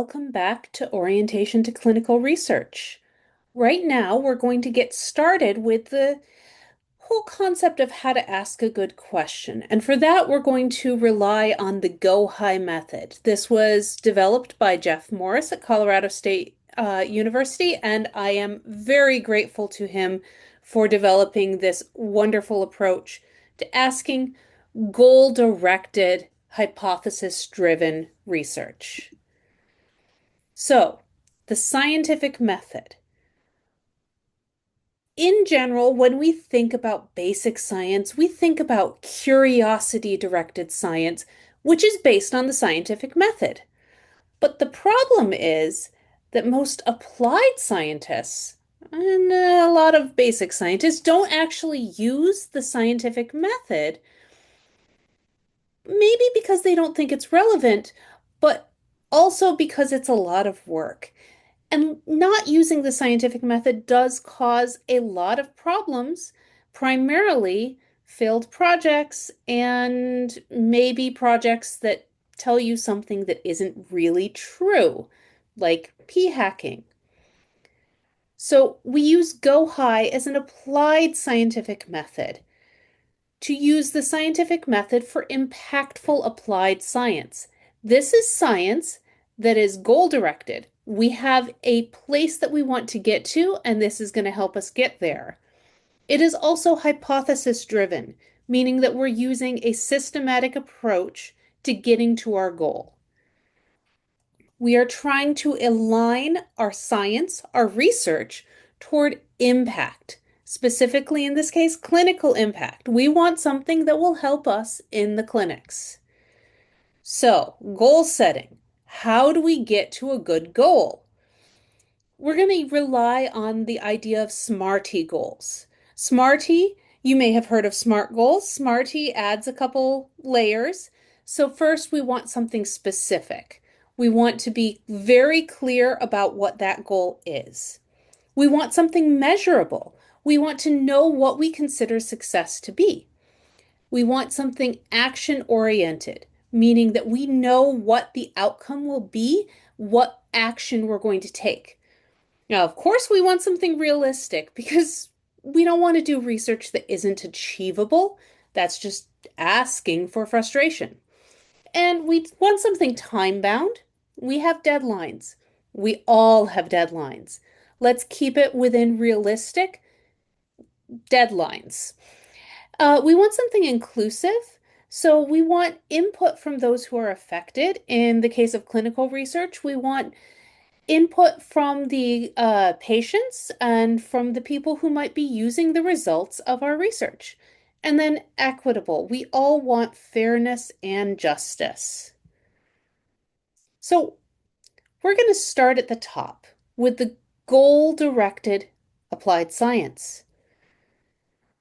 welcome back to Orientation to Clinical Research. Right now, we're going to get started with the whole concept of how to ask a good question. And for that, we're going to rely on the Go-Hi method. This was developed by Jeff Morris at Colorado State University, and I am very grateful to him for developing this wonderful approach to asking goal-directed, hypothesis-driven research. So, the scientific method. In general, when we think about basic science, we think about curiosity-directed science, which is based on the scientific method. But the problem is that most applied scientists and a lot of basic scientists don't actually use the scientific method, maybe because they don't think it's relevant, but also because it's a lot of work. And not using the scientific method does cause a lot of problems, primarily failed projects and maybe projects that tell you something that isn't really true, like p-hacking. So we use Go-Hi as an applied scientific method to use the scientific method for impactful applied science. This is science that is goal-directed. We have a place that we want to get to, and this is going to help us get there. It is also hypothesis-driven, meaning that we're using a systematic approach to getting to our goal. We are trying to align our science, our research, toward impact. Specifically, in this case, clinical impact. We want something that will help us in the clinics. So, goal setting. How do we get to a good goal? We're going to rely on the idea of SMARTY goals. SMARTY, you may have heard of SMART goals. SMARTY adds a couple layers. So first, we want something specific. We want to be very clear about what that goal is. We want something measurable. We want to know what we consider success to be. We want something action-oriented, meaning that we know what the outcome will be, what action we're going to take. Now, of course, we want something realistic because we don't want to do research that isn't achievable. That's just asking for frustration. And we want something time-bound. We have deadlines. We all have deadlines. Let's keep it within realistic deadlines. We want something inclusive. So we want input from those who are affected. In the case of clinical research, we want input from the patients and from the people who might be using the results of our research. And then equitable. We all want fairness and justice. So we're going to start at the top with the goal-directed applied science.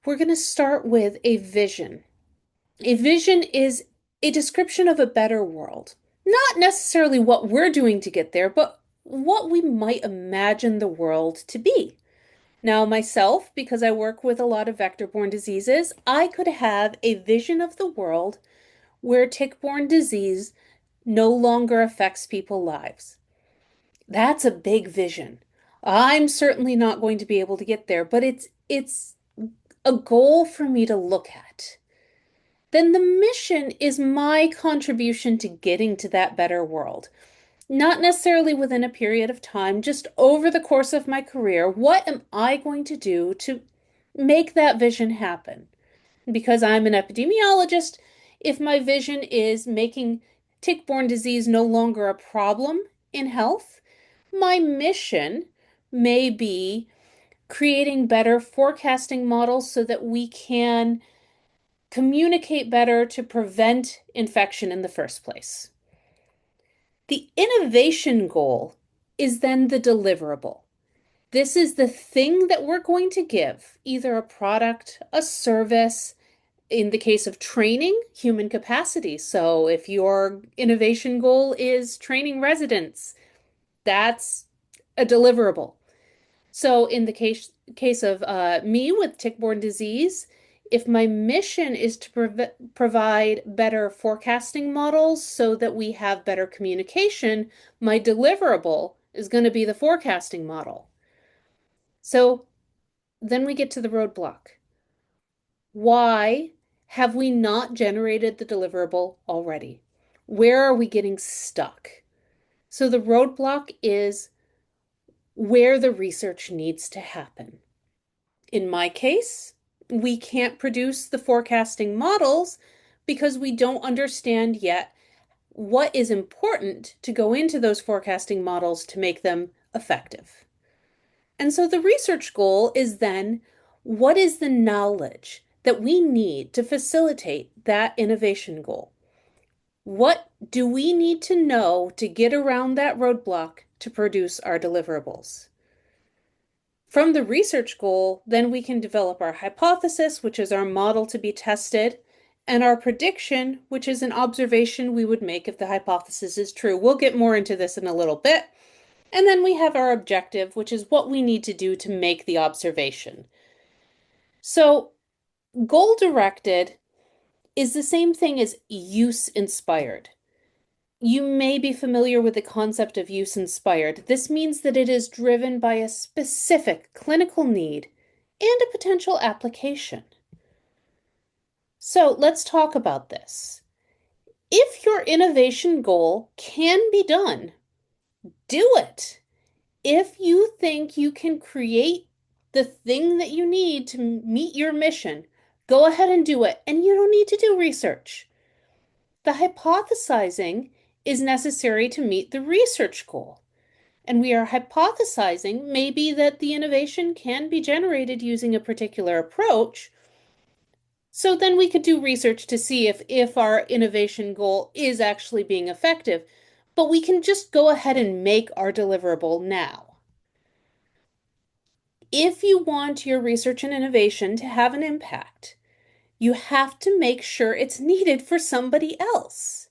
We're going to start with a vision. A vision is a description of a better world. Not necessarily what we're doing to get there, but what we might imagine the world to be. Now, myself, because I work with a lot of vector-borne diseases, I could have a vision of the world where tick-borne disease no longer affects people's lives. That's a big vision. I'm certainly not going to be able to get there, but it's a goal for me to look at. Then the mission is my contribution to getting to that better world. Not necessarily within a period of time, just over the course of my career, what am I going to do to make that vision happen? Because I'm an epidemiologist, if my vision is making tick-borne disease no longer a problem in health, my mission may be creating better forecasting models so that we can communicate better to prevent infection in the first place. The innovation goal is then the deliverable. This is the thing that we're going to give, either a product, a service, in the case of training, human capacity. So if your innovation goal is training residents, that's a deliverable. So in the case of me with tick-borne disease, If my mission is to provide better forecasting models so that we have better communication, my deliverable is going to be the forecasting model. So then we get to the roadblock. Why have we not generated the deliverable already? Where are we getting stuck? So the roadblock is where the research needs to happen. In my case, we can't produce the forecasting models because we don't understand yet what is important to go into those forecasting models to make them effective. And so the research goal is then, what is the knowledge that we need to facilitate that innovation goal? What do we need to know to get around that roadblock to produce our deliverables? From the research goal, then we can develop our hypothesis, which is our model to be tested, and our prediction, which is an observation we would make if the hypothesis is true. We'll get more into this in a little bit. And then we have our objective, which is what we need to do to make the observation. So, goal directed is the same thing as use inspired. You may be familiar with the concept of use inspired. This means that it is driven by a specific clinical need and a potential application. So let's talk about this. If your innovation goal can be done, do it. If you think you can create the thing that you need to meet your mission, go ahead and do it. And you don't need to do research. The hypothesizing is necessary to meet the research goal. And we are hypothesizing maybe that the innovation can be generated using a particular approach. So then we could do research to see if our innovation goal is actually being effective. But we can just go ahead and make our deliverable now. If you want your research and innovation to have an impact, you have to make sure it's needed for somebody else.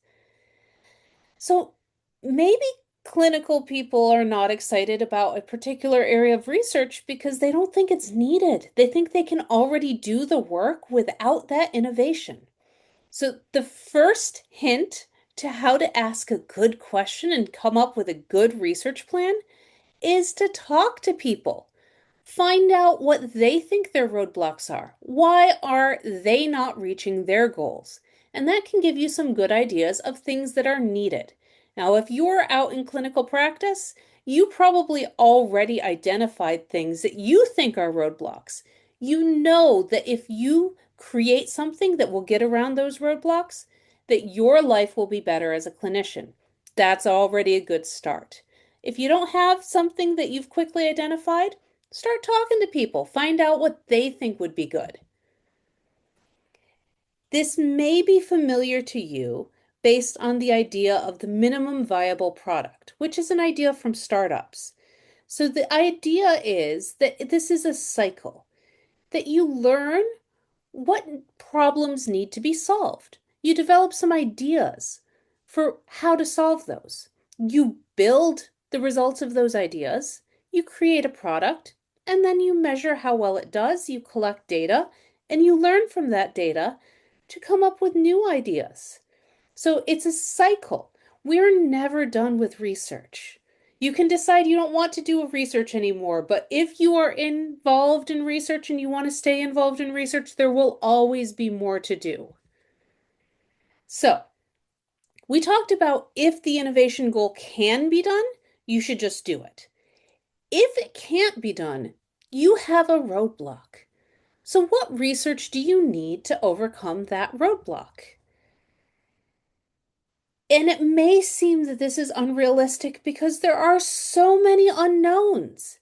So maybe clinical people are not excited about a particular area of research because they don't think it's needed. They think they can already do the work without that innovation. So the first hint to how to ask a good question and come up with a good research plan is to talk to people. Find out what they think their roadblocks are. Why are they not reaching their goals? And that can give you some good ideas of things that are needed. Now, if you're out in clinical practice, you probably already identified things that you think are roadblocks. You know that if you create something that will get around those roadblocks, that your life will be better as a clinician. That's already a good start. If you don't have something that you've quickly identified, start talking to people. Find out what they think would be good. This may be familiar to you based on the idea of the minimum viable product, which is an idea from startups. So the idea is that this is a cycle, that you learn what problems need to be solved. You develop some ideas for how to solve those. You build the results of those ideas, you create a product, and then you measure how well it does. You collect data, and you learn from that data to come up with new ideas. So it's a cycle. We're never done with research. You can decide you don't want to do research anymore, but if you are involved in research and you want to stay involved in research, there will always be more to do. So, we talked about if the innovation goal can be done, you should just do it. If it can't be done, you have a roadblock. So, what research do you need to overcome that roadblock? And it may seem that this is unrealistic because there are so many unknowns.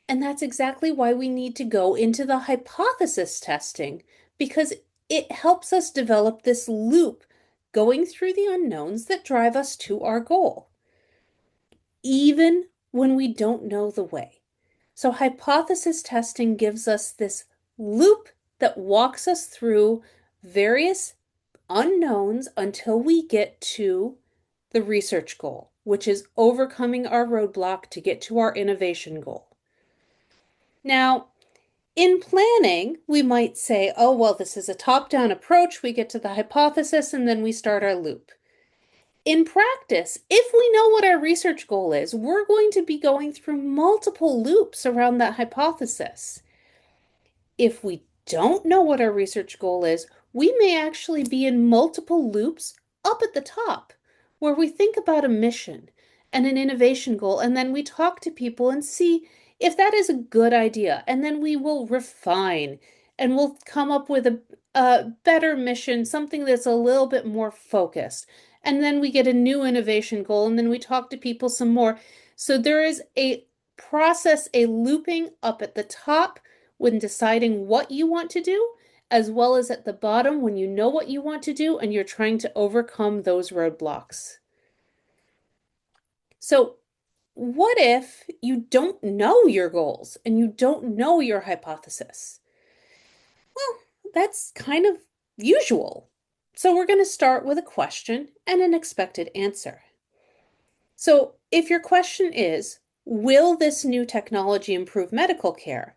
And that's exactly why we need to go into the hypothesis testing, because it helps us develop this loop going through the unknowns that drive us to our goal, even when we don't know the way. So hypothesis testing gives us this loop that walks us through various unknowns until we get to the research goal, which is overcoming our roadblock to get to our innovation goal. Now, In planning, we might say, oh, well, this is a top-down approach. We get to the hypothesis and then we start our loop. In practice, if we know what our research goal is, we're going to be going through multiple loops around that hypothesis. If we don't know what our research goal is, we may actually be in multiple loops up at the top, where we think about a mission and an innovation goal, and then we talk to people and see if that is a good idea. And then we will refine and we'll come up with a better mission, something that's a little bit more focused. And then we get a new innovation goal, and then we talk to people some more. So there is a process, a looping up at the top when deciding what you want to do, as well as at the bottom when you know what you want to do and you're trying to overcome those roadblocks. So, what if you don't know your goals and you don't know your hypothesis? Well, that's kind of usual. So, we're going to start with a question and an expected answer. So, if your question is, will this new technology improve medical care?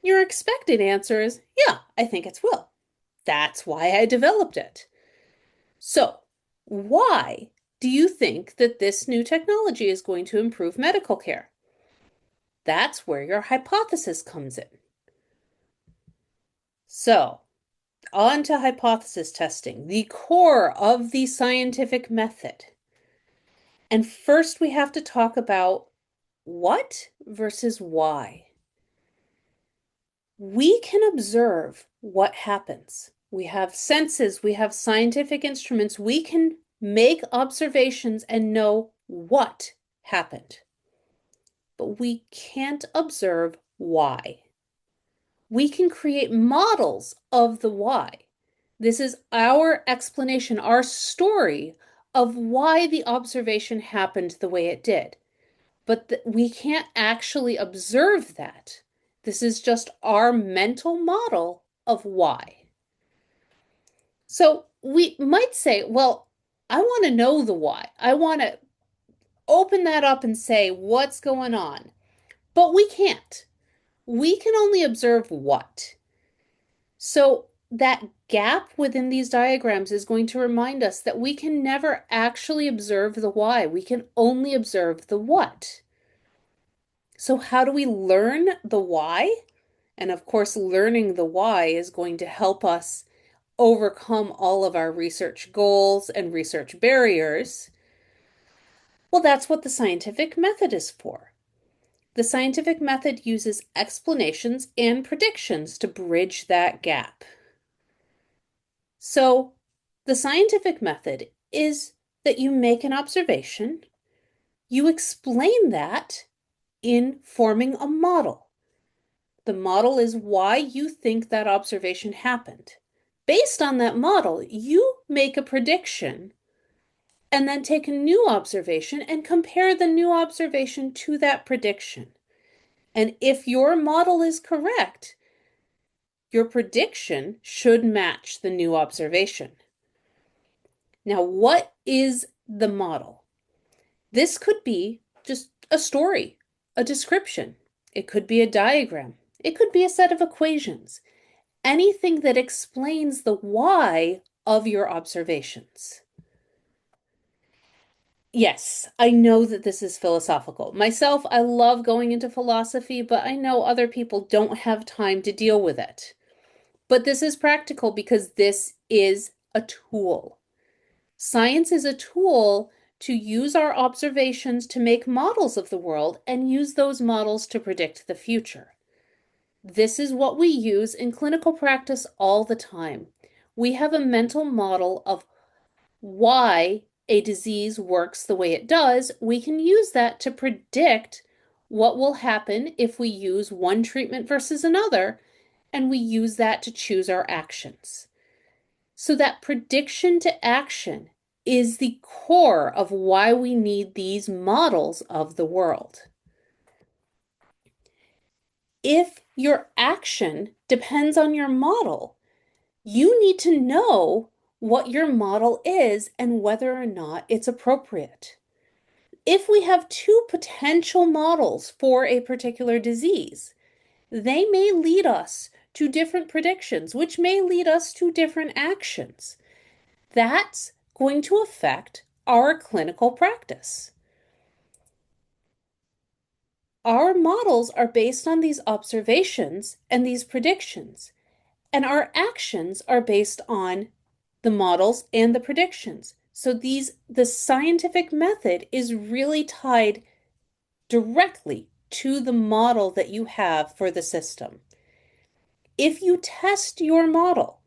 Your expected answer is, yeah, I think it will. That's why I developed it. So, why do you think that this new technology is going to improve medical care? That's where your hypothesis comes in. So, on to hypothesis testing, the core of the scientific method. And first, we have to talk about what versus why. We can observe what happens. We have senses, we have scientific instruments. We can make observations and know what happened. But we can't observe why. We can create models of the why. This is our explanation, our story of why the observation happened the way it did. But we can't actually observe that. This is just our mental model of why. So we might say, well, I want to know the why. I want to open that up and say what's going on. But we can't. We can only observe what. So that gap within these diagrams is going to remind us that we can never actually observe the why. We can only observe the what. So how do we learn the why? And of course, learning the why is going to help us overcome all of our research goals and research barriers. Well, that's what the scientific method is for. The scientific method uses explanations and predictions to bridge that gap. So, the scientific method is that you make an observation, you explain that in forming a model. The model is why you think that observation happened. Based on that model, you make a prediction and then take a new observation and compare the new observation to that prediction. And if your model is correct, your prediction should match the new observation. Now, what is the model? This could be just a story, a description. It could be a diagram. It could be a set of equations. Anything that explains the why of your observations. Yes, I know that this is philosophical. Myself, I love going into philosophy, but I know other people don't have time to deal with it. But this is practical because this is a tool. Science is a tool to use our observations to make models of the world and use those models to predict the future. This is what we use in clinical practice all the time. We have a mental model of why a disease works the way it does. We can use that to predict what will happen if we use one treatment versus another, and we use that to choose our actions. So that prediction to action is the core of why we need these models of the world. If your action depends on your model, you need to know what your model is and whether or not it's appropriate. If we have two potential models for a particular disease, They may lead us to different predictions, which may lead us to different actions. That's going to affect our clinical practice. Our models are based on these observations and these predictions, and our actions are based on the models and the predictions. So the scientific method is really tied directly to the model that you have for the system. If you test your model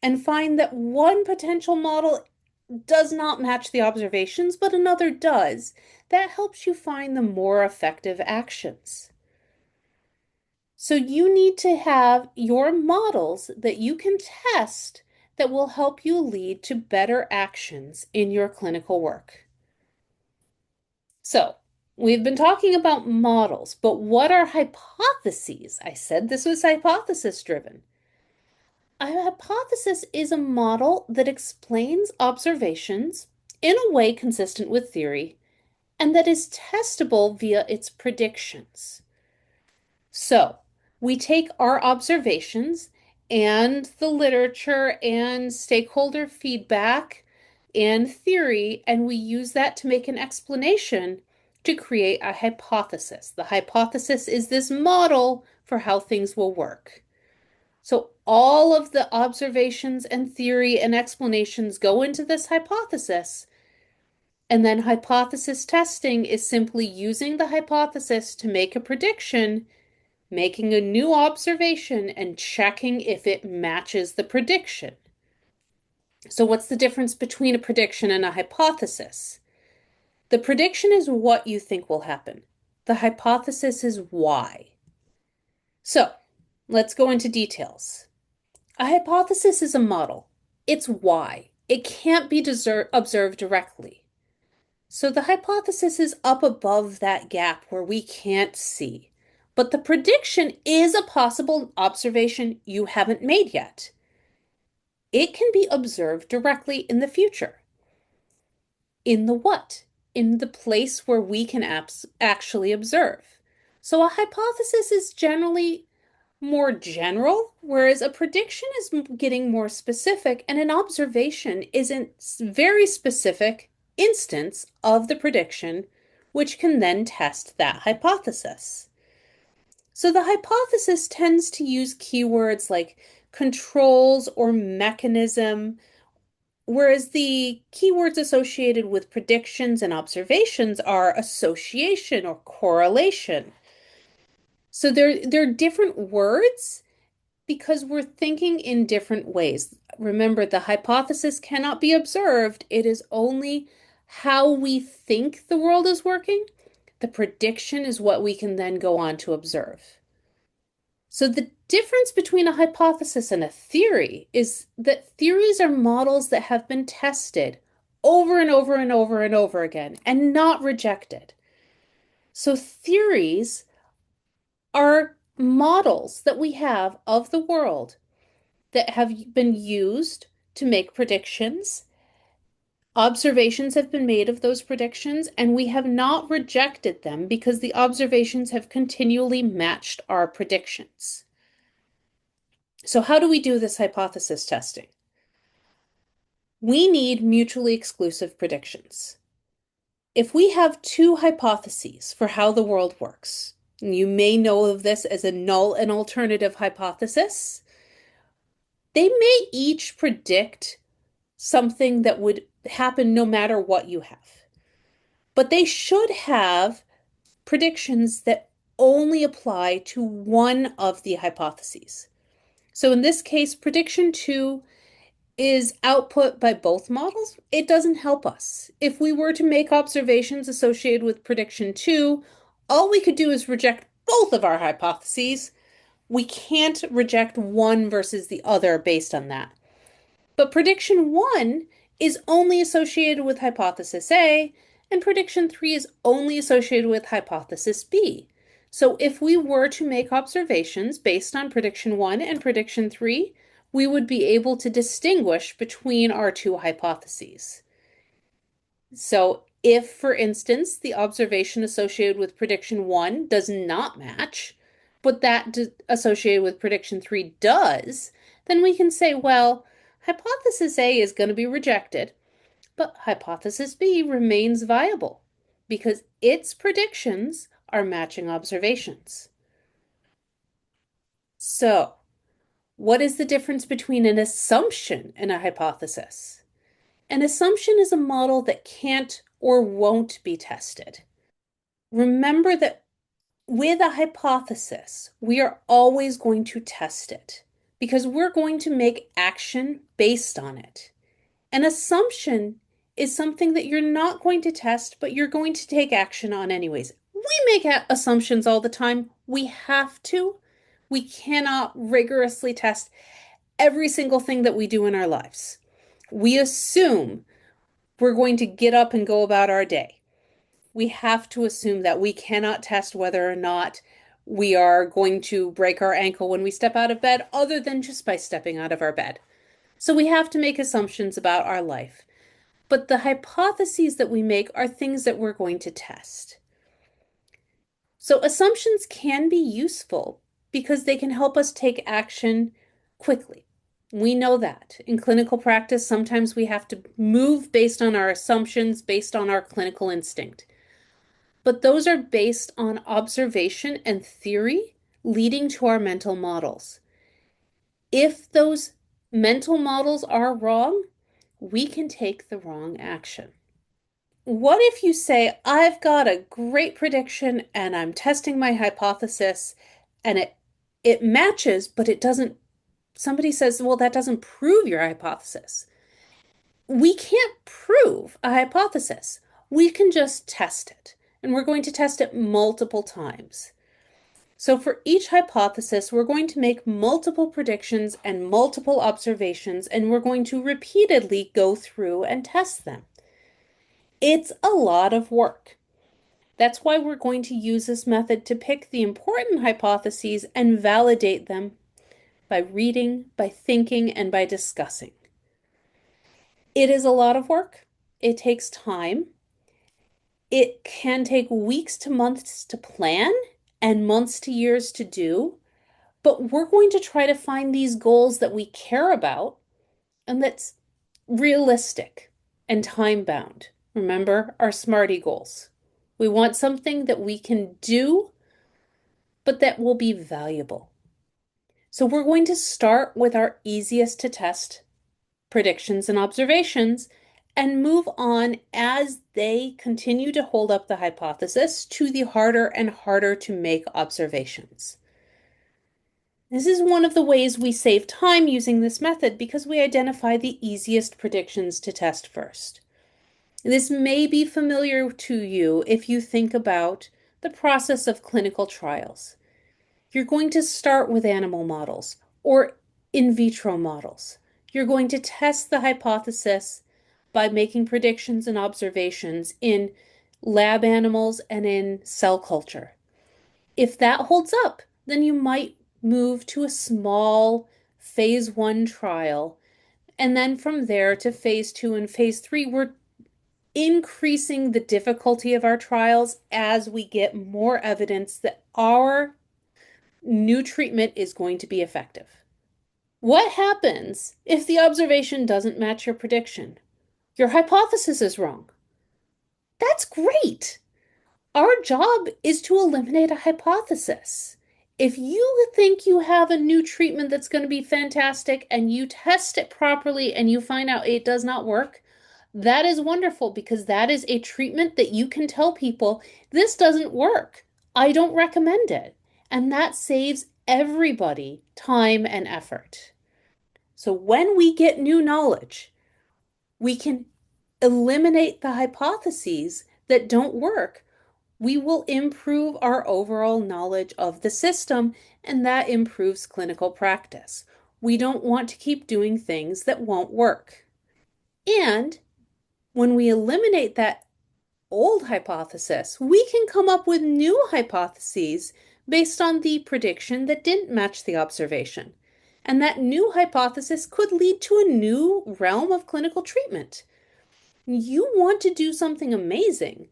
and find that one potential model does not match the observations, but another does, that helps you find the more effective actions. So you need to have your models that you can test that will help you lead to better actions in your clinical work. So we've been talking about models, but what are hypotheses? I said this was hypothesis driven. A hypothesis is a model that explains observations in a way consistent with theory and that is testable via its predictions. So, we take our observations and the literature and stakeholder feedback and theory, and we use that to make an explanation to create a hypothesis. The hypothesis is this model for how things will work. So all of the observations and theory and explanations go into this hypothesis. And then hypothesis testing is simply using the hypothesis to make a prediction, making a new observation, and checking if it matches the prediction. So what's the difference between a prediction and a hypothesis? The prediction is what you think will happen. The hypothesis is why. So let's go into details. A hypothesis is a model. It's why. It can't be observed directly. So the hypothesis is up above that gap where we can't see. But the prediction is a possible observation you haven't made yet. It can be observed directly in the future. In the what? In the place where we can actually observe. So a hypothesis is generally more general, whereas a prediction is getting more specific, and an observation is a very specific instance of the prediction, which can then test that hypothesis. So the hypothesis tends to use keywords like controls or mechanism, whereas the keywords associated with predictions and observations are association or correlation. So they're different words because we're thinking in different ways. Remember, the hypothesis cannot be observed. It is only how we think the world is working. The prediction is what we can then go on to observe. So the difference between a hypothesis and a theory is that theories are models that have been tested over and over and over and over again and not rejected. So theories are models that we have of the world that have been used to make predictions. Observations have been made of those predictions, and we have not rejected them because the observations have continually matched our predictions. So, how do we do this hypothesis testing? We need mutually exclusive predictions. If we have two hypotheses for how the world works, you may know of this as a null and alternative hypothesis, they may each predict something that would happen no matter what you have. But they should have predictions that only apply to one of the hypotheses. So in this case, prediction 2 is output by both models. It doesn't help us. If we were to make observations associated with prediction 2, all we could do is reject both of our hypotheses. We can't reject one versus the other based on that. But prediction 1 is only associated with hypothesis A, and prediction 3 is only associated with hypothesis B. So if we were to make observations based on prediction 1 and prediction 3, we would be able to distinguish between our two hypotheses. So if, for instance, the observation associated with prediction 1 does not match, but associated with prediction three does, then we can say, well, hypothesis A is going to be rejected, but hypothesis B remains viable because its predictions are matching observations. So, what is the difference between an assumption and a hypothesis? An assumption is a model that can't or won't be tested. Remember that with a hypothesis, we are always going to test it because we're going to make action based on it. An assumption is something that you're not going to test, but you're going to take action on anyways. We make assumptions all the time. We have to. We cannot rigorously test every single thing that we do in our lives. We assume we're going to get up and go about our day. We have to assume that we cannot test whether or not we are going to break our ankle when we step out of bed, other than just by stepping out of our bed. So we have to make assumptions about our life. But the hypotheses that we make are things that we're going to test. So assumptions can be useful because they can help us take action quickly. We know that. In clinical practice, sometimes we have to move based on our assumptions, based on our clinical instinct. But those are based on observation and theory leading to our mental models. If those mental models are wrong, we can take the wrong action. What if you say, I've got a great prediction and I'm testing my hypothesis and it matches, but it doesn't, somebody says, well, that doesn't prove your hypothesis. We can't prove a hypothesis. We can just test it. And we're going to test it multiple times. So for each hypothesis, we're going to make multiple predictions and multiple observations, and we're going to repeatedly go through and test them. It's a lot of work. That's why we're going to use this method to pick the important hypotheses and validate them by reading, by thinking, and by discussing. It is a lot of work. It takes time. It can take weeks to months to plan and months to years to do, but we're going to try to find these goals that we care about and that's realistic and time bound. Remember our SMARTY goals. We want something that we can do, but that will be valuable. So we're going to start with our easiest to test predictions and observations and move on as they continue to hold up the hypothesis to the harder and harder to make observations. This is one of the ways we save time using this method because we identify the easiest predictions to test first. This may be familiar to you if you think about the process of clinical trials. You're going to start with animal models or in vitro models. You're going to test the hypothesis by making predictions and observations in lab animals and in cell culture. If that holds up, then you might move to a small phase 1 trial. And then from there to phase 2 and phase 3, we're increasing the difficulty of our trials as we get more evidence that our new treatment is going to be effective. What happens if the observation doesn't match your prediction? Your hypothesis is wrong. That's great. Our job is to eliminate a hypothesis. If you think you have a new treatment that's going to be fantastic and you test it properly and you find out it does not work, that is wonderful because that is a treatment that you can tell people, this doesn't work. I don't recommend it. And that saves everybody time and effort. So when we get new knowledge, we can eliminate the hypotheses that don't work. We will improve our overall knowledge of the system, and that improves clinical practice. We don't want to keep doing things that won't work. And when we eliminate that old hypothesis, we can come up with new hypotheses based on the prediction that didn't match the observation. And that new hypothesis could lead to a new realm of clinical treatment. You want to do something amazing.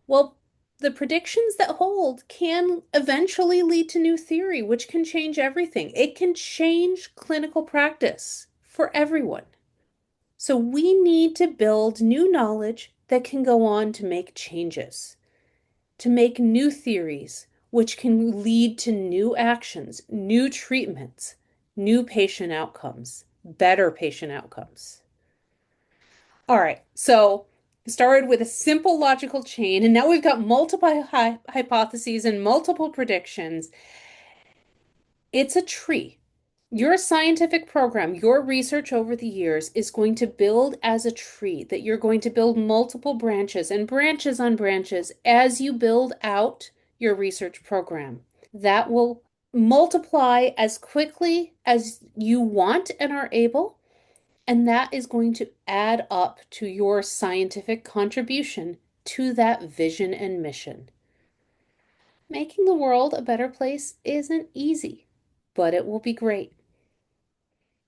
Well, the predictions that hold can eventually lead to new theory, which can change everything. It can change clinical practice for everyone. So we need to build new knowledge that can go on to make changes, to make new theories, which can lead to new actions, new treatments, new patient outcomes, better patient outcomes. All right, so started with a simple logical chain, and now we've got multiple hypotheses and multiple predictions. It's a tree. Your scientific program, your research over the years is going to build as a tree, that you're going to build multiple branches and branches on branches as you build out your research program. That will multiply as quickly as you want and are able, and that is going to add up to your scientific contribution to that vision and mission. Making the world a better place isn't easy, but it will be great.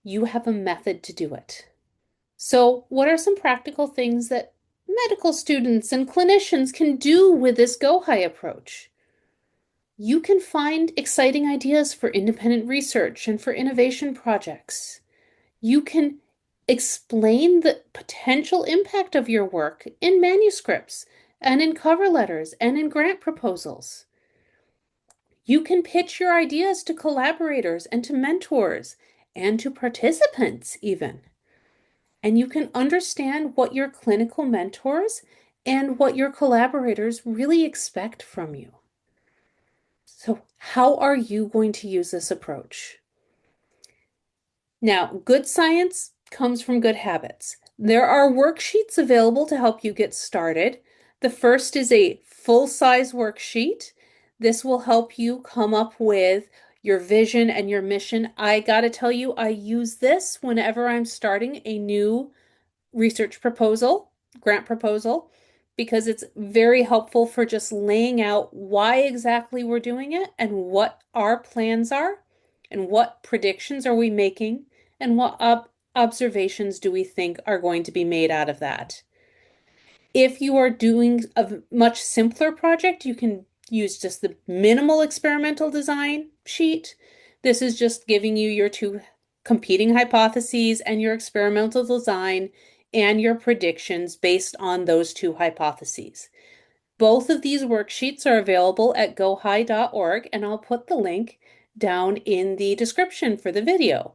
You have a method to do it. So, what are some practical things that medical students and clinicians can do with this Go High approach? You can find exciting ideas for independent research and for innovation projects. You can explain the potential impact of your work in manuscripts and in cover letters and in grant proposals. You can pitch your ideas to collaborators and to mentors and to participants, even. And you can understand what your clinical mentors and what your collaborators really expect from you. So, how are you going to use this approach? Now, good science comes from good habits. There are worksheets available to help you get started. The first is a full-size worksheet. This will help you come up with your vision and your mission. I gotta tell you, I use this whenever I'm starting a new research proposal, grant proposal, because it's very helpful for just laying out why exactly we're doing it and what our plans are and what predictions are we making and what observations do we think are going to be made out of that. If you are doing a much simpler project, you can use just the minimal experimental design sheet. This is just giving you your two competing hypotheses and your experimental design and your predictions based on those two hypotheses. Both of these worksheets are available at gohigh.org, and I'll put the link down in the description for the video.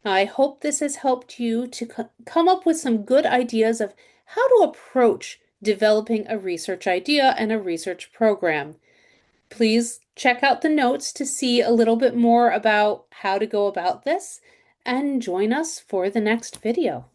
I hope this has helped you to come up with some good ideas of how to approach developing a research idea and a research program. Please check out the notes to see a little bit more about how to go about this and join us for the next video.